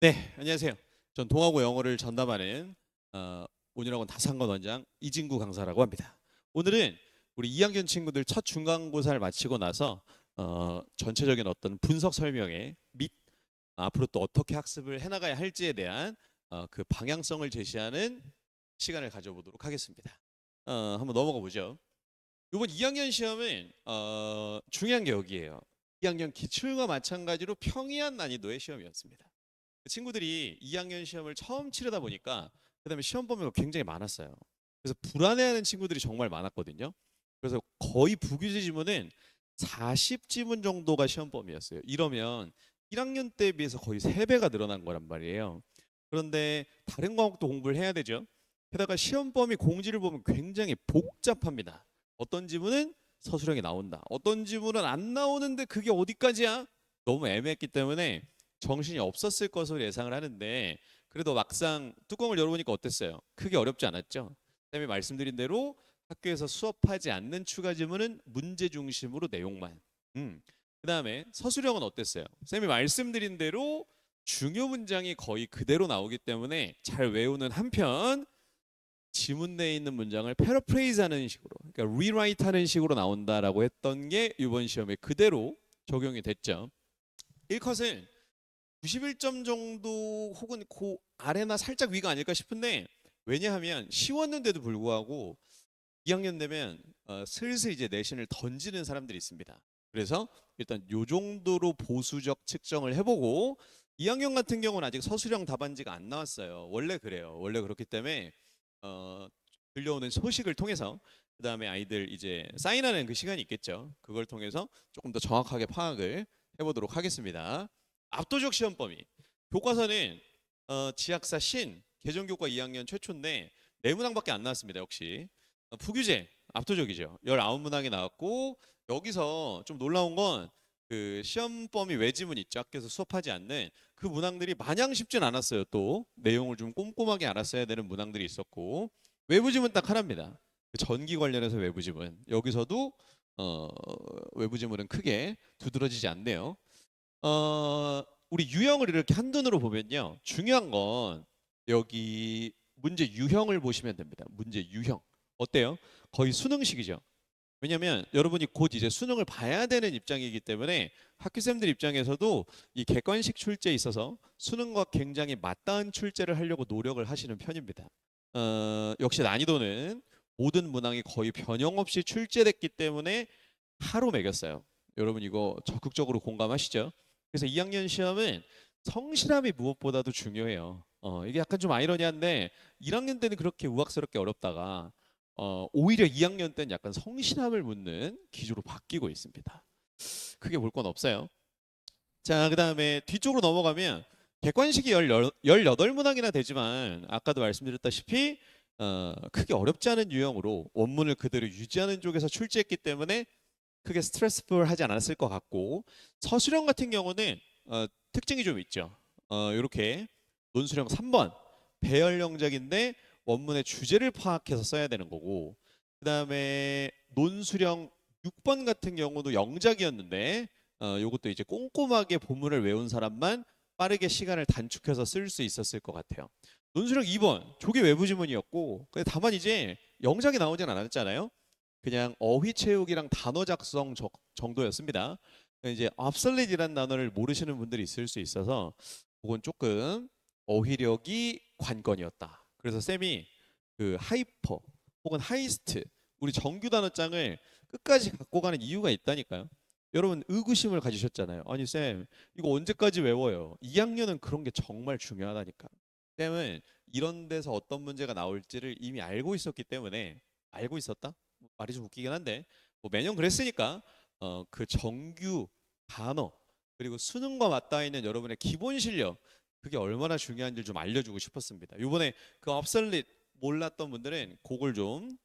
네, 안녕하세요. 전 동아고 영어를 전담하는 온유학원 다산건 원장 이진구 강사라고 합니다. 오늘은 우리 2학년 친구들 첫 중간고사를 마치고 나서 전체적인 어떤 분석 설명회 및 앞으로 또 어떻게 학습을 해나가야 할지에 대한 그 방향성을 제시하는 시간을 가져보도록 하겠습니다. 한번 넘어가 보죠. 이번 2학년 시험은 중요한 게 여기예요. 2학년 기출과 마찬가지로 평이한 난이도의 시험이었습니다. 친구들이 2학년 시험을 처음 치르다 보니까 그다음에 시험 범위가 굉장히 많았어요. 그래서 불안해하는 친구들이 정말 많았거든요. 그래서 거의 부규제 지문은 40지문 정도가 시험 범위였어요. 이러면 1학년 때에 비해서 거의 3배가 늘어난 거란 말이에요. 그런데 다른 과목도 공부를 해야 되죠. 게다가 시험 범위 공지를 보면 굉장히 복잡합니다. 어떤 지문은 서술형이 나온다. 어떤 지문은 안 나오는데 그게 어디까지야? 너무 애매했기 때문에 정신이 없었을 것으로 예상을 하는데 그래도 막상 뚜껑을 열어보니까 어땠어요? 크게 어렵지 않았죠? 쌤이 말씀드린 대로 학교에서 수업하지 않는 추가 지문은 문제 중심으로 내용만. 그 다음에 서술형은 어땠어요? 쌤이 말씀드린 대로 중요 문장이 거의 그대로 나오기 때문에 잘 외우는 한편 지문 내에 있는 문장을 패러프레이즈하는 식으로, 그러니까 리라이트하는 식으로 나온다라고 했던 게 이번 시험에 그대로 적용이 됐죠. 1컷은 91점 정도 혹은 그 아래나 살짝 위가 아닐까 싶은데 왜냐하면 쉬웠는데도 불구하고 2학년 되면 슬슬 이제 내신을 던지는 사람들이 있습니다. 그래서 일단 요 정도로 보수적 측정을 해보고 2학년 같은 경우는 아직 서술형 답안지가 안 나왔어요. 원래 그래요. 원래 그렇기 때문에 어, 들려오는 소식을 통해서 그 다음에 아이들 이제 사인하는 그 시간이 있겠죠. 그걸 통해서 조금 더 정확하게 파악을 해보도록 하겠습니다. 압도적 시험 범위. 교과서는 지학사 신 개정교과 2학년 최초인데 4문항밖에 안 나왔습니다. 역시 부규제 압도적이죠. 19문항이 나왔고 여기서 좀 놀라운 건 그 시험 범위 외지문 있죠. 학교에서 수업하지 않는 그 문항들이 마냥 쉽진 않았어요. 또 내용을 좀 꼼꼼하게 알았어야 되는 문항들이 있었고 외부 지문 딱 하나입니다. 그 전기 관련해서 외부 지문. 여기서도 외부 지문은 크게 두드러지지 않네요. 우리 유형을 이렇게 한눈으로 보면요. 중요한 건 여기 문제 유형을 보시면 됩니다. 문제 유형. 어때요? 거의 수능식이죠. 왜냐면 여러분이 곧 이제 수능을 봐야 되는 입장이기 때문에 학교생들 입장에서도 이 객관식 출제에 있어서 수능과 굉장히 맞닿은 출제를 하려고 노력을 하시는 편입니다. 역시 난이도는 모든 문항이 거의 변형 없이 출제됐기 때문에 하루 매겼어요. 여러분 이거 적극적으로 공감하시죠? 그래서 2학년 시험은 성실함이 무엇보다도 중요해요. 이게 약간 좀 아이러니한데 1학년 때는 그렇게 우악스럽게 어렵다가 오히려 2학년 때는 약간 성실함을 묻는 기조로 바뀌고 있습니다. 크게 볼 건 없어요. 자, 그 다음에 뒤쪽으로 넘어가면 객관식이 18문항이나 되지만 아까도 말씀드렸다시피 크게 어렵지 않은 유형으로 원문을 그대로 유지하는 쪽에서 출제했기 때문에 크게 스트레스풀 하지 않았을 것 같고 서술형 같은 경우는 특징이 좀 있죠. 이렇게 논술형 3번 배열 영작인데 원문의 주제를 파악해서 써야 되는 거고 그 다음에 논술형 6번 같은 경우도 영작이었는데 요것도 이제 꼼꼼하게 본문을 외운 사람만 빠르게 시간을 단축해서 쓸 수 있었을 것 같아요. 논술형 2번 조개 외부 지문이었고 근데 다만 이제 영작이 나오진 않았잖아요. 그냥 어휘 채우기랑 단어 작성 정도였습니다. 이제 obsolete이라는 단어를 모르시는 분들이 있을 수 있어서 그건 조금 어휘력이 관건이었다. 그래서 쌤이 그 하이퍼 혹은 하이스트 우리 정규 단어장을 끝까지 갖고 가는 이유가 있다니까요. 여러분 의구심을 가지셨잖아요. 아니 쌤 이거 언제까지 외워요? 2학년은 그런 게 정말 중요하다니까. 쌤은 이런 데서 어떤 문제가 나올지를 이미 알고 있었기 때문에 알고 있었다? 말이 좀 웃기긴 한데 뭐 매년 그랬으니까 그 정규 단어 그리고 수능과 맞닿아 있는 여러분의 기본 실력 그게 얼마나 중요한지 좀 알려주고 싶었습니다. 이번에 그 업설릿 몰랐던 분들은 그걸 좀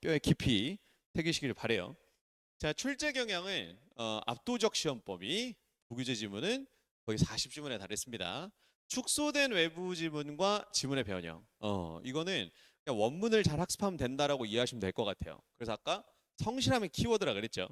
뼈에 깊이 새기시길 바래요. 자, 출제 경향은 압도적 시험 범위 부규제 지문은 거의 40지문에 달했습니다. 축소된 외부 지문과 지문의 변형. 이거는 그냥 원문을 잘 학습하면 된다라고 이해하시면 될 것 같아요. 그래서 아까 성실함의 키워드라 그랬죠.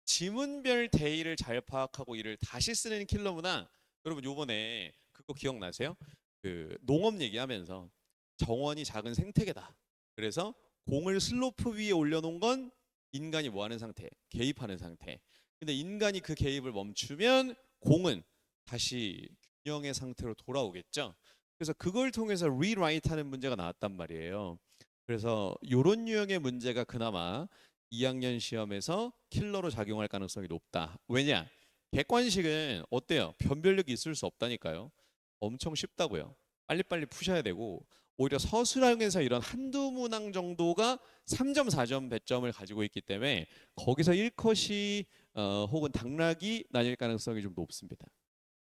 지문별 대의를 잘 파악하고 이를 다시 쓰는 킬러 문항. 여러분 요번에 그거 기억나세요? 그 농업 얘기하면서 정원이 작은 생태계다. 그래서 공을 슬로프 위에 올려놓은 건 인간이 뭐 하는 상태? 개입하는 상태. 근데 인간이 그 개입을 멈추면 공은 다시 균형의 상태로 돌아오겠죠. 그래서 그걸 통해서 리라이트 하는 문제가 나왔단 말이에요. 그래서 이런 유형의 문제가 그나마 2학년 시험에서 킬러로 작용할 가능성이 높다. 왜냐? 객관식은 어때요? 변별력이 있을 수 없다니까요. 엄청 쉽다고요. 빨리빨리 푸셔야 되고 오히려 서술형에서 이런 한두 문항 정도가 3점, 4점 배점을 가지고 있기 때문에 거기서 1컷이 혹은 당락이 나뉠 가능성이 좀 높습니다.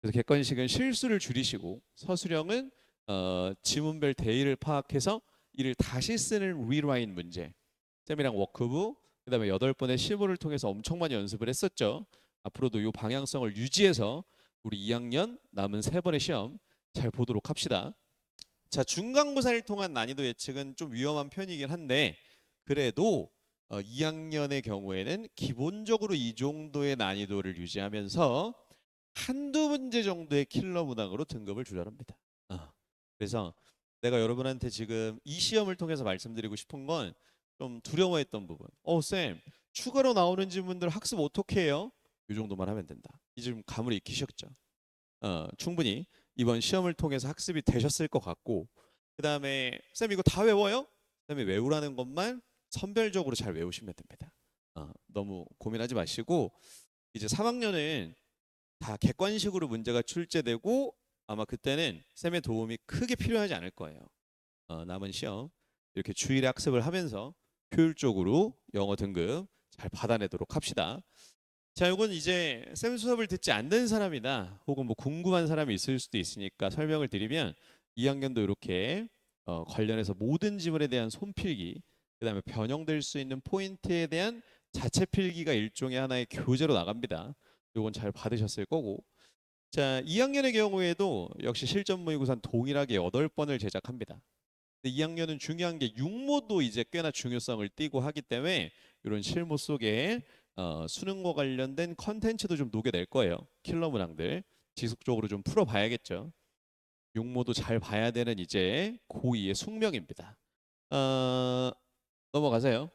그래서 객관식은 실수를 줄이시고 서술형은 지문별 대의를 파악해서 이를 다시 쓰는 리라인 문제. 쌤이랑 워크북 그다음에 8번의 시험을 통해서 엄청 많이 연습을 했었죠. 앞으로도 이 방향성을 유지해서 우리 2학년 남은 3번의 시험 잘 보도록 합시다. 자, 중간고사를 통한 난이도 예측은 좀 위험한 편이긴 한데 그래도 2학년의 경우에는 기본적으로 이 정도의 난이도를 유지하면서 한두 문제 정도의 킬러 문항으로 등급을 조절합니다. 그래서 내가 여러분한테 지금 이 시험을 통해서 말씀드리고 싶은 건 좀 두려워했던 부분. 쌤, 추가로 나오는 질문들 학습 어떻게 해요? 이 정도만 하면 된다. 이제 좀 감을 익히셨죠? 충분히 이번 시험을 통해서 학습이 되셨을 것 같고 그 다음에 쌤 이거 다 외워요? 쌤이 외우라는 것만 선별적으로 잘 외우시면 됩니다. 너무 고민하지 마시고 이제 3학년은 다 객관식으로 문제가 출제되고 아마 그때는 쌤의 도움이 크게 필요하지 않을 거예요. 남은 시험 이렇게 주일에 학습을 하면서 효율적으로 영어 등급 잘 받아내도록 합시다. 자, 이건 이제 쌤 수업을 듣지 않는 사람이나 혹은 뭐 궁금한 사람이 있을 수도 있으니까 설명을 드리면 2학년도 이렇게 관련해서 모든 지문에 대한 손필기, 그다음에 변형될 수 있는 포인트에 대한 자체 필기가 일종의 하나의 교재로 나갑니다. 이건 잘 받으셨을 거고. 자, 2학년의 경우에도 역시 실전 모의고사는 동일하게 8번을 제작합니다. 근데 2학년은 중요한 게 육모도 이제 꽤나 중요성을 띠고 하기 때문에 이런 실무 속에 수능과 관련된 컨텐츠도 좀 녹여낼 거예요. 킬러 문항들 지속적으로 좀 풀어봐야겠죠. 육모도 잘 봐야 되는 이제 고2의 숙명입니다. 넘어가세요.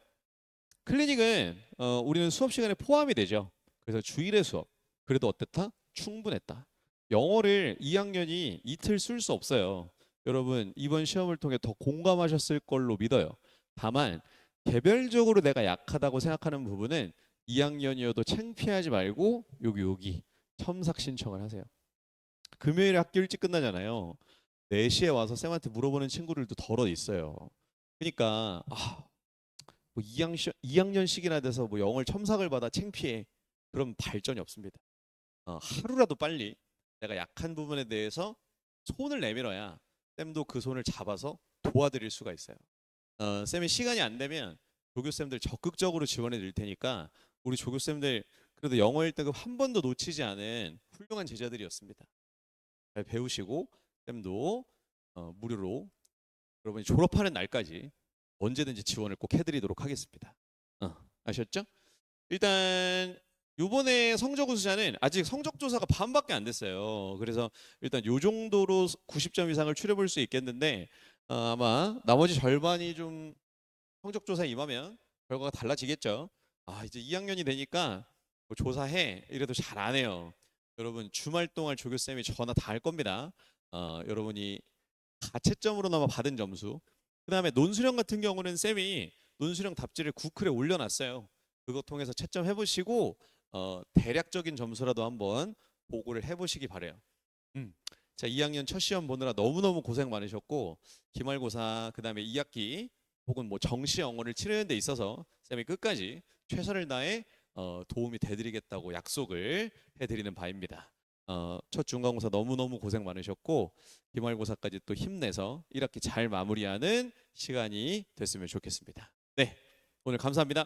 클리닉은 우리는 수업 시간에 포함이 되죠. 그래서 주일의 수업 그래도 어땠다? 충분했다. 영어를 2학년이 이틀 쓸 수 없어요. 여러분 이번 시험을 통해 더 공감하셨을 걸로 믿어요. 다만 개별적으로 내가 약하다고 생각하는 부분은 2학년이어도 창피하지 말고 여기 첨삭 신청을 하세요. 금요일에 학교 일찍 끝나잖아요. 4시에 와서 쌤한테 물어보는 친구들도 덜어 있어요. 그러니까 뭐 2학년씩이나 돼서 뭐 영어를 첨삭을 받아 창피해. 그럼 발전이 없습니다. 하루라도 빨리 내가 약한 부분에 대해서 손을 내밀어야 쌤도 그 손을 잡아서 도와드릴 수가 있어요. 쌤이 시간이 안 되면 조교쌤들 적극적으로 지원해 드릴 테니까 우리 조교쌤들 그래도 영어 1등급 한 번도 놓치지 않은 훌륭한 제자들이었습니다. 잘 배우시고 쌤도 무료로 여러분이 졸업하는 날까지 언제든지 지원을 꼭 해드리도록 하겠습니다. 아셨죠? 일단 요번에 성적 우수자는 아직 성적 조사가 반밖에 안 됐어요. 그래서 일단 요 정도로 90점 이상을 추려볼 수 있겠는데 아마 나머지 절반이 좀 성적 조사에 임하면 결과가 달라지겠죠. 이제 2학년이 되니까 뭐 조사해 이래도 잘 안 해요. 여러분 주말 동안 조교쌤이 전화 다 할 겁니다. 여러분이 가채점으로나마 받은 점수 그 다음에 논술형 같은 경우는 쌤이 논술형 답지를 구클에 올려놨어요. 그거 통해서 채점 해보시고 대략적인 점수라도 한번 보고를 해보시기 바래요. 자, 2학년 첫 시험 보느라 너무너무 고생 많으셨고 기말고사 그 다음에 2학기 혹은 뭐 정시 영어를 치르는 데 있어서 쌤이 끝까지 최선을 다해 도움이 되드리겠다고 약속을 해드리는 바입니다. 첫 중간고사 너무너무 고생 많으셨고 기말고사까지 또 힘내서 1학기 잘 마무리하는 시간이 됐으면 좋겠습니다. 네, 오늘 감사합니다.